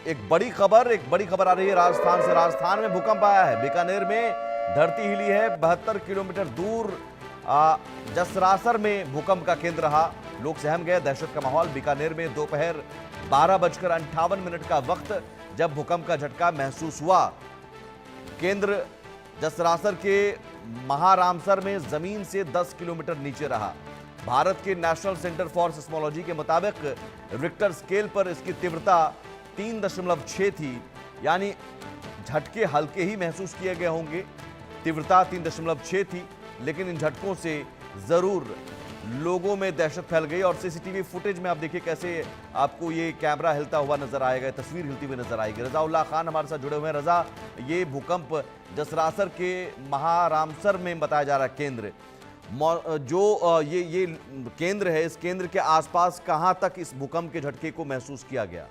एक बड़ी खबर आ रही है राजस्थान से। राजस्थान में भूकंप आया है। बीकानेर में धरती हिली है। 72 किलोमीटर दूर जसरासर में भूकंप का केंद्र रहा। लोग सहम गए, दहशत का माहौल। बीकानेर में दोपहर 12:58 का वक्त जब भूकंप का झटका महसूस हुआ। केंद्र जसरासर के महारामसर में जमीन से 10 किलोमीटर नीचे रहा। भारत के नेशनल सेंटर फॉर सिस्मोलॉजी के मुताबिक रिक्टर स्केल पर इसकी तीव्रता 3.6 थी, यानी झटके हल्के ही महसूस किए गए होंगे। तीव्रता 3.6 थी, लेकिन इन झटकों से जरूर लोगों में दहशत फैल गई। और सीसीटीवी फुटेज में आप देखिए कैसे आपको ये कैमरा हिलता हुआ नजर आएगा, तस्वीर हिलती हुई नजर आएगी। रजाउल्लाह खान हमारे साथ जुड़े हुए हैं। रजा, ये भूकंप जसरासर के महारामसर में बताया जा रहा है केंद्र, जो ये केंद्र है, इस केंद्र के आसपास कहां तक इस भूकंप के झटके को महसूस किया गया?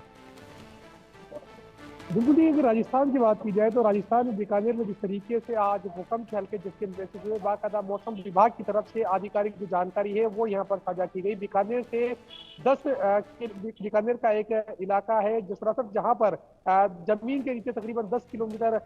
बिल्कुल ही अगर राजस्थान की बात की जाए तो राजस्थान में बीकानेर में जिस तरीके से आज भूकंप के हल्के झटके महसूस हुए, बाकायदा मौसम विभाग की तरफ से आधिकारिक जो जानकारी है वो यहाँ पर साझा की गई। बीकानेर से 10 बीकानेर का एक इलाका है जसरासर, जहाँ पर जमीन के नीचे तकरीबन 10 किलोमीटर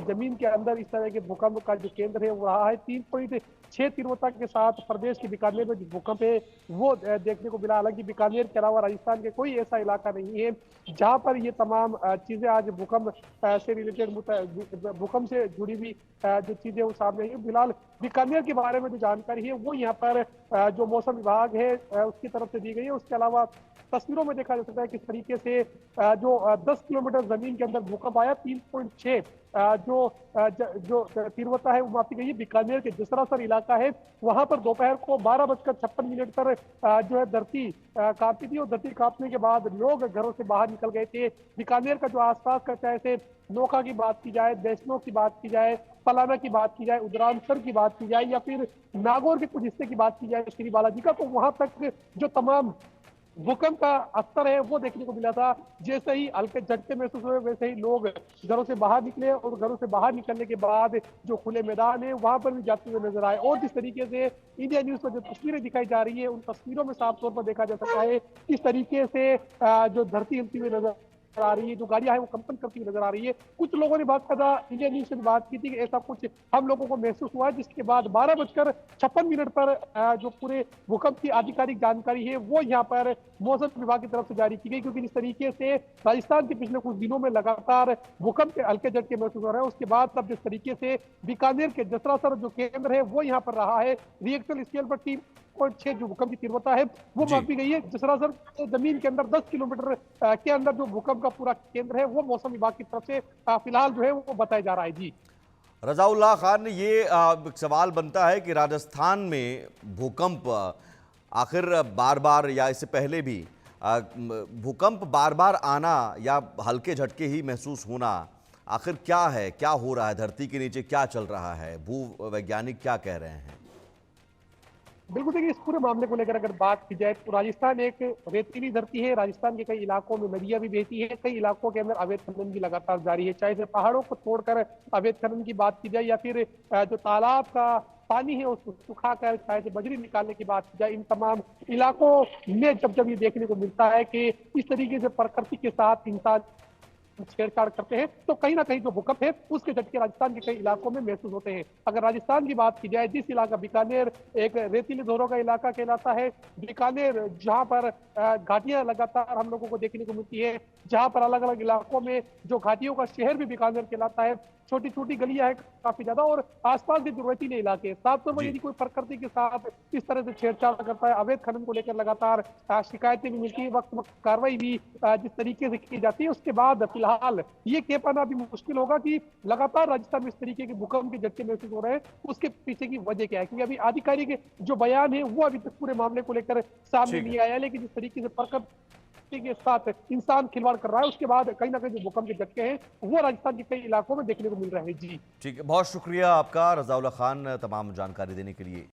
जमीन के अंदर इस तरह के भूकंप का जो केंद्र है वो रहा है। 3.6 तीव्रता के साथ प्रदेश के बीकानेर में जो भूकंप है वो देखने को मिला। हालांकि बीकानेर के अलावा राजस्थान के कोई ऐसा इलाका नहीं है जहाँ पर ये तमाम चीजें आज भूकंप से रिलेटेड, भूकंप से जुड़ी हुई जो चीजें वो सामने आई। फिलहाल बीकानेर के बारे में जो जानकारी है वो यहाँ पर जो मौसम विभाग है उसकी तरफ से दी गई है। उसके अलावा तस्वीरों में देखा जा सकता है किस तरीके से जो 10 किलोमीटर जमीन के अंदर भूकंप आया। 3.6 जो तीव्रता है वो मापी गई है। बीकानेर के जसरासर इलाका है, वहां पर दोपहर को 12:56 पर जो है धरती कांपी थी, और धरती कांपने के बाद लोग घरों से बाहर निकल गए थे। बीकानेर का जो आसपास का, चाहे से नोखा की बात की जाए, देशनों की बात की जाए, पलाना की बात की जाए, उदरामसर की बात की जाए, या फिर नागौर के कुछ हिस्से की बात की जाए श्री बालाजी का, तो वहां तक जो तमाम भूकंप का असर है वो देखने को मिला था। जैसे ही हल्के झटके महसूस हुए वैसे ही लोग घरों से बाहर निकले, और घरों से बाहर निकलने के बाद जो खुले मैदान है वहां पर भी जाते हुए नजर आए। और जिस तरीके से इंडिया न्यूज पर जो तस्वीरें दिखाई जा रही है उन तस्वीरों में साफ तौर पर देखा जा सकता है किस तरीके से जो धरती हिलती हुई नजर आ रही है, जो गाड़ियां हैं वो कंपन करती हुई नजर आ रही है। कुछ लोगों ने बात करना इंडिया न्यूज से बात की थी कि ऐसा कुछ हम लोगों को महसूस हुआ, जिसके बाद 12:56 पर जो पूरे भूकंप की आधिकारिक जानकारी है वो यहाँ पर मौसम विभाग की तरफ से जारी की गई। क्योंकि जिस तरीके से राजस्थान के पिछले कुछ दिनों में लगातार भूकंप के हल्के झटके महसूस हो रहे हैं, उसके बाद अब जिस तरीके से बीकानेर के जसरासर जो केंद्र है वो यहाँ पर रहा है, रिएक्टर स्केल पर 3.6 जो भूकंप की तीव्रता है वो मापी गई है। जसरासर जमीन के अंदर 10 किलोमीटर के अंदर जो भूकंप का पूरा केंद्र है वो मौसम विभाग की तरफ से फिलहाल जो है वो बताया जा रहा है। जी रजाउल्लाह खान, ये सवाल बनता है कि राजस्थान में भूकंप आखिर बार बार, या इससे पहले भी भूकंप बार बार आना या हल्के झटके ही महसूस होना, आखिर क्या है, क्या हो रहा है धरती के नीचे, क्या चल रहा है, भू वैज्ञानिक क्या कह रहे हैं? बिल्कुल, देखिए इस पूरे मामले को लेकर अगर बात की जाए तो राजस्थान एक रेतीली धरती है। राजस्थान के कई इलाकों में नदियां भी बहती है, कई इलाकों के अंदर अवैध खनन भी लगातार जारी है। चाहे से पहाड़ों को तोड़कर अवैध खनन की बात की जाए, या फिर जो तालाब का पानी है उसको सुखाकर चाहे से बजरी निकालने की बात की जाए, इन तमाम इलाकों में जब ये देखने को मिलता है कि इस तरीके से प्रकृति के साथ इंसान छेड़छाड़ करते हैं, तो कहीं ना कहीं जो भूकंप है उसके झटके राजस्थान के कई इलाकों में महसूस होते हैं। अगर राजस्थान की बात की जाए, जिस इलाका बीकानेर एक रेतीले धोरों का इलाका कहलाता है, बीकानेर जहां पर घाटियां लगातार हम लोगों को देखने को मिलती है, जहां पर अलग अलग इलाकों में जो घाटियों का शहर भी बीकानेर कहलाता है, छोटी छोटी गलियां हैं काफी ज्यादा, और आसपास के जो रेतीले इलाके, साफ तौर पर यदि कोई प्रकृति के साथ इस तरह से छेड़छाड़ करता है, अवैध खनन को लेकर लगातार शिकायतें भी मिलती है, वक्त वक्त कार्रवाई भी जिस तरीके से की जाती है, उसके बाद फिलहाल ये कह पाना भी मुश्किल होगा कि लगातार राजस्थान में इस तरीके के भूकंप के झटके महसूस हो रहे हैं, उसके पीछे की वजह क्या है। क्योंकि अभी आधिकारिक जो बयान है वो अभी तक पूरे मामले को लेकर सामने नहीं आया है, लेकिन जिस तरीके से प्रकृति के साथ इंसान खिलवाड़ कर रहा है, उसके बाद कहीं ना कहीं जो भूकंप के झटके हैं वो राजस्थान के कई इलाकों में देखने को मिल रहे हैं। जी ठीक है, बहुत शुक्रिया आपका रजाउल्लाह खान तमाम जानकारी देने के लिए।